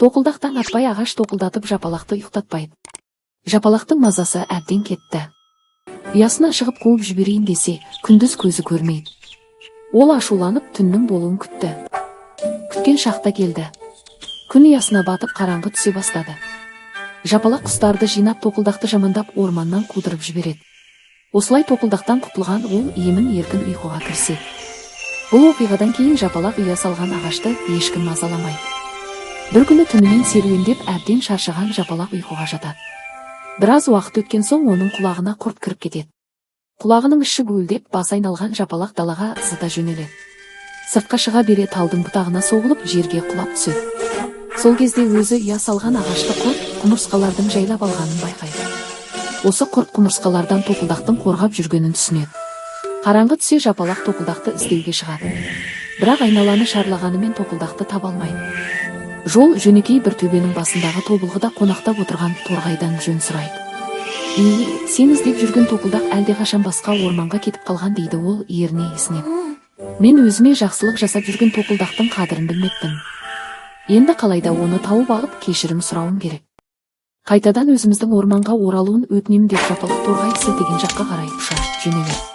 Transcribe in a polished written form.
Тоқылдақтан атпай ағаш тоқылдатып жапалақты ұйықтатпайды. Жапалақтың мазасы әбден кетті. Ұясына шығып қуып жіберейін десе, күндіз көзі көрмейді. Ол ашуланып түннің болуын күтті. Күткен шақта келді. Күн ұясына батып қараңғы түсе бастады. Жапалақ құстарды жинап тоқылдақты жамандап орманнан қудырып жібереді. Осылай тоқылдақтан құтылған ол емін еркін ұйқыға кіріседі. Бұл оқиғадан кейін жапалақ ұя салған ағашты ешкім мазаламайды. Бір күні түнімен серуендеп әбден шаршаған жапалақ ұйқыға жатады. Біраз уақыт өткен соң оның құлағына құрт кіріп кетеді. Құлағының іші гуілдеп, басы айналған жапалақ далаға зыта жөнеледі. Сыртқа шыға бере талдың бұтағына соғылып жерге құлап түседі. Сол кезде өзі ұя салған ағашты құрт құмырсқалардың жайлап алғанын байқайды. Осы құрт құмырсқалардан тоқылдақтың қорғап жүргенін түсінеді. Қараңғы түсе жапалақ тоқылдақты іздеуге шығады. Бірақ айналаны шарлағанымен тоқылдақты таба алмайды. Жол жөнекей бір төбенің басындағы тобылғыда қонақтап отырған торғайдан жөн сұрайды. Сен іздеп жүрген тоқылдақ әлдеқашан басқа орманға кетіп қалған дейді ол еріне есінеп. Мен өзіме жақсылық жасап жүрген тоқылдақтың қадірін білмеппін. Енді қалайда оны тауып алып кешірім сұрауым керек. Қайтадан өзіміздің орманға оралуын өтінемін деп жапалақ торғай сілтеген жаққа қарай ұша жөнеледі.